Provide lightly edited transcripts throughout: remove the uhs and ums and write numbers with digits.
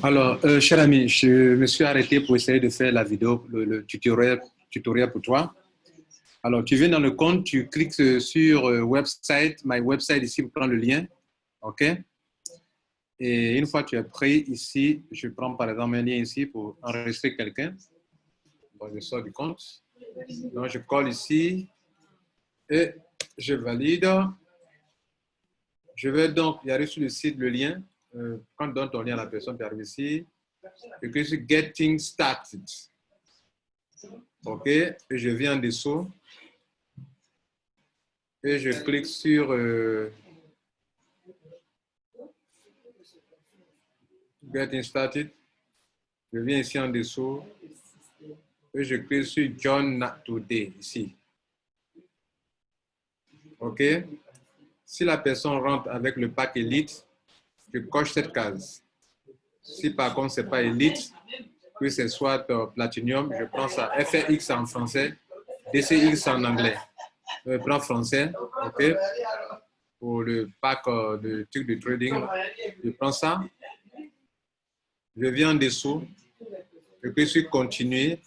Alors, cher ami, je me suis arrêté pour essayer de faire la vidéo, le tutoriel pour toi. Alors, tu viens dans le compte, tu cliques sur website, my website ici pour prendre le lien. OK? Et une fois que tu es pris ici, je prends par exemple un lien ici pour enregistrer quelqu'un. Donc, je sors du compte. Donc, je colle ici et je valide. Je vais donc y arriver sur le site, le lien. Quand tu donnes ton lien à la personne, tu arrives ici. Je clique sur Getting Started. OK, et je viens en dessous et je clique sur Getting Started. Je viens ici en dessous et je clique sur Join Today ici. OK, si la personne rentre avec le pack Elite, je coche cette case. Si par contre ce n'est pas Elite, que ce soit Platinum, je prends ça FRX en français, DCX en anglais. Je prends français, OK, pour le pack de trucs de trading, je prends ça. Je viens en dessous, je clique sur continuer.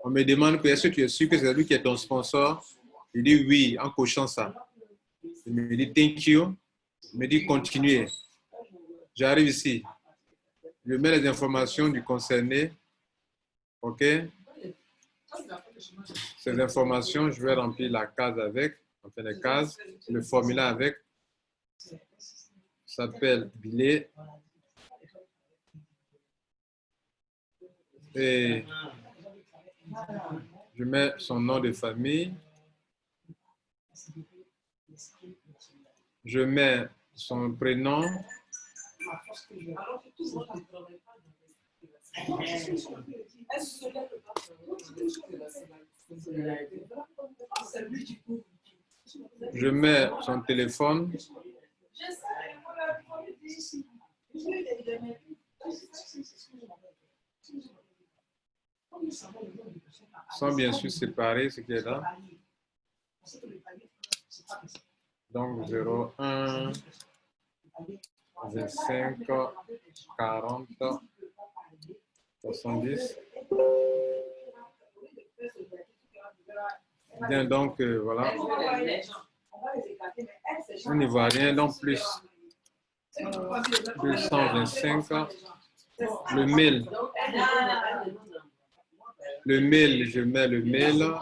On me demande que est-ce que tu es sûr que c'est lui qui est ton sponsor? Je dis oui en cochant ça. Il me dit thank you. Il me dit continuer. J'arrive ici. Je mets les informations du concerné. OK. Ces informations, je vais remplir la case avec. Enfin, les cases, le formulaire avec. Ça s'appelle billet. Et je mets son nom de famille. Je mets son prénom. Je mets son téléphone. Sont bien sûr séparés, ce qui est là. Donc 01 25 40 70. Bien, donc voilà. On n'y voit rien, donc plus 225. Le mail. Le mail, je mets le mail.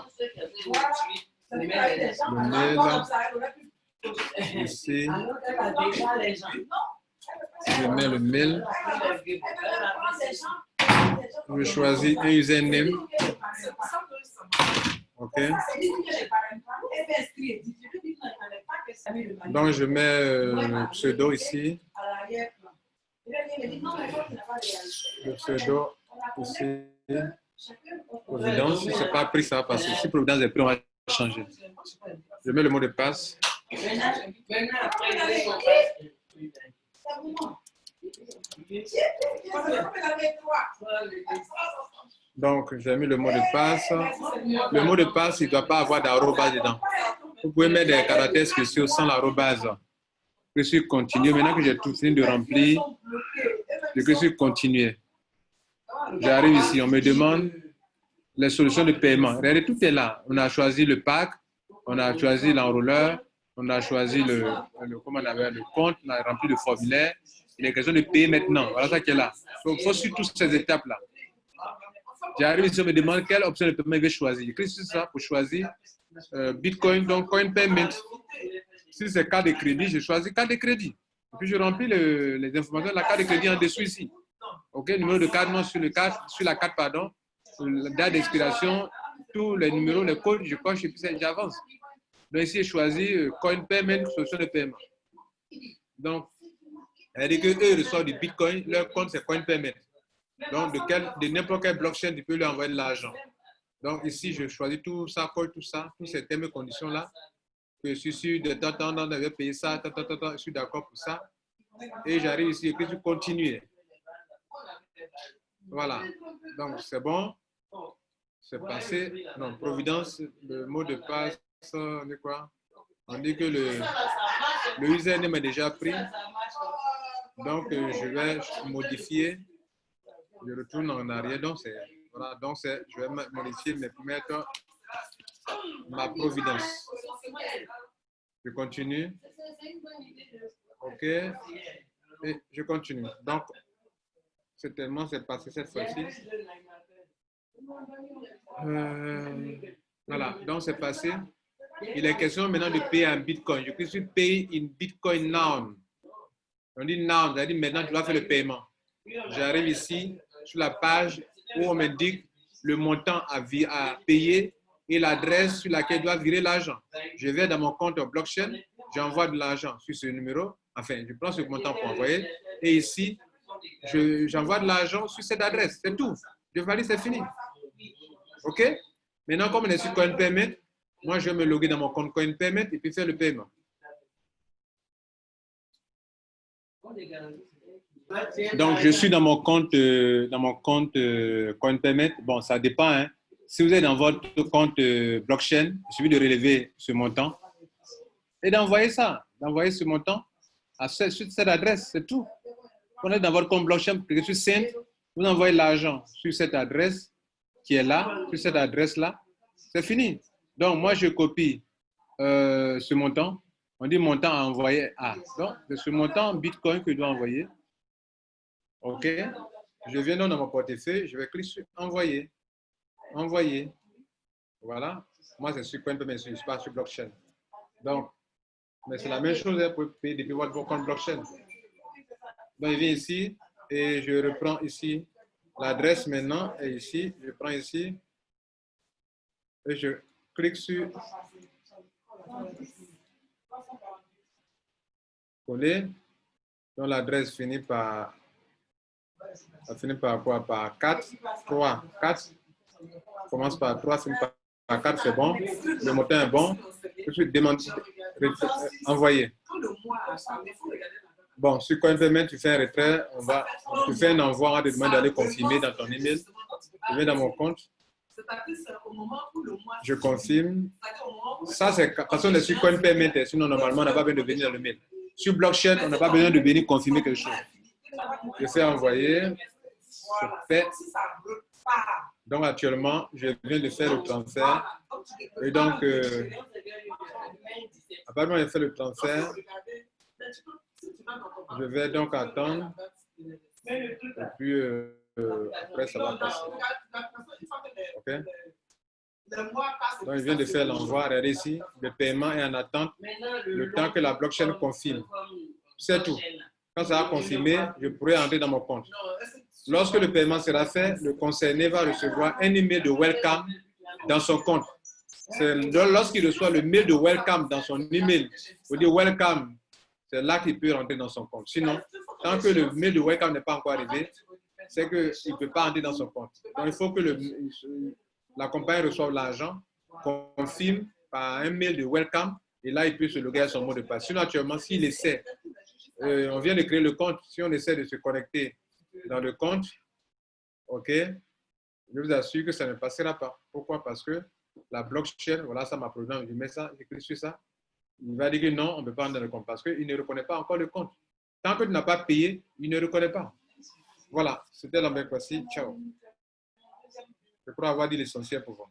Le mail. Ici. Je mets le mail. Je choisis un username. OK. Donc, je mets le pseudo ici. Le pseudo ici. Providence, si ce n'est pas pris, ça va passer. Si Providence est pris, on va changer. Je mets le mot de passe. Donc, j'ai mis le mot de passe. Le mot de passe, il ne doit pas avoir d'arrobase dedans. Vous pouvez mettre des caractères spéciaux sans l'arrobase. Je clique sur continuer. Maintenant que j'ai tout fini de remplir, je clique sur continuer. J'arrive ici, on me demande les solutions de paiement. Regardez, tout est là. On a choisi le pack, on a choisi l'enrôleur, on a choisi comment on avait, le compte, on a rempli le formulaire. Il est question de payer maintenant. Voilà ça qui est là. Donc, il faut suivre toutes ces étapes-là. J'arrive ici, on me demande quelle option de paiement je vais choisir. Je clique sur ça pour choisir Bitcoin, donc Coin Payment. Si c'est carte de crédit, je choisis carte de crédit. Et puis, je remplis les informations de la carte de crédit en dessous ici. OK, numéro de carte, non, sur la carte, pardon. La date d'expiration, tous les numéros, les codes, je coche et puis j'avance. Donc ici, j'ai choisi Coin Payment, solution de paiement. Donc, elle dit qu'eux reçoivent du Bitcoin, leur compte c'est Coin Payment. Donc, de n'importe quelle blockchain, tu peux lui envoyer de l'argent. Donc ici, je choisis tout ça, colle tout ça, tous ces termes et conditions-là. Je suis sûr de temps en temps, on avait payé ça, je suis d'accord pour ça. Et j'arrive ici, et puis je continue. Voilà. Donc, c'est bon. C'est passé. Non, Providence, le mot de passe, on dit quoi? On dit que le username est déjà pris. Donc, je vais modifier. Je retourne en arrière. Donc, voilà, donc je vais modifier, mais pour mettre ma providence. Je continue. OK. Et je continue. Donc, c'est tellement c'est passé cette fois-ci. Voilà, donc c'est passé. Il est question maintenant de payer en Bitcoin. Je clique sur Pay in Bitcoin now. On dit now, c'est-à-dire maintenant tu dois faire le paiement. J'arrive ici sur la page où on m'indique le montant à payer et l'adresse sur laquelle je dois virer l'argent. Je vais dans mon compte blockchain, j'envoie de l'argent sur ce numéro. Enfin, je prends ce montant pour envoyer. Et ici, j'envoie de l'argent sur cette adresse. C'est tout. Je valide, c'est fini. OK? Maintenant, comme on est sur CoinPayment, moi, je vais me loguer dans mon compte CoinPayment et puis faire le paiement. Donc, je suis dans mon compte CoinPayment. Bon, ça dépend. Hein. Si vous êtes dans votre compte blockchain, il suffit de relever ce montant et d'envoyer ça, d'envoyer ce montant sur cette adresse, c'est tout. Quand vous êtes dans votre compte blockchain, sur Send, vous envoyez l'argent sur cette adresse qui est là, sur cette adresse-là, c'est fini. Donc, moi, je copie ce montant. On dit montant à envoyer à. Donc, c'est ce montant en Bitcoin que je dois envoyer. OK. Je viens donc dans mon portefeuille, je vais cliquer sur envoyer. Envoyer. Voilà. Moi, c'est sur CoinPayment, je ne suis pas sur blockchain. Donc, mais c'est la même chose pour payer depuis votre compte blockchain. Donc, je viens ici et je reprends ici l'adresse maintenant. Et ici, je prends ici et je clique sur coller. Donc, l'adresse finit par quoi? Par 4, 3, 4. Commence par 3, finit par 4, c'est bon. Le montant est bon. Je suis demandé, envoyer. Bon, sur CoinPayment, tu fais un retrait, tu fais un envoi, on va te demander d'aller confirmer dans ton email. Je vais dans mon compte. Je confirme. Ça, c'est parce qu'on est sur CoinPayment, sinon normalement, on n'a pas besoin de venir dans le mail. Sur blockchain, on n'a pas besoin de venir confirmer quelque chose. Je fais envoyer. Je fais. Donc actuellement, je viens de faire le transfert. Et donc, après moi, j'ai fait le transfert. Je vais donc attendre. Et puis, après, ça va passer. OK? Donc, je viens de faire l'envoi. Regardez ici, le paiement est en attente le temps que la blockchain confirme. C'est tout. Quand ça va confirmer, je pourrai entrer dans mon compte. Lorsque le paiement sera fait, le concerné va recevoir un email de welcome dans son compte. C'est lorsqu'il reçoit le mail de welcome dans son email, vous dites welcome, c'est là qu'il peut rentrer dans son compte. Sinon, tant que le mail de welcome n'est pas encore arrivé, c'est qu'il ne peut pas entrer dans son compte. Donc, il faut que la compagnie reçoive l'argent, confirme par un mail de welcome, et là, il peut se loguer à son mot de passe. Sinon, actuellement, s'il essaie, on vient de créer le compte, si on essaie de se connecter dans le compte, OK, je vous assure que ça ne passera pas. Pourquoi? Parce que la blockchain, voilà, ça m'a programme, je mets ça, je clique sur ça. Il va dire que non, on ne peut pas entrer dans le compte parce qu'il ne reconnaît pas encore le compte. Tant que tu n'as pas payé, il ne reconnaît pas. Voilà, c'était la même fois-ci. Ciao. Je crois avoir dit l'essentiel pour vous.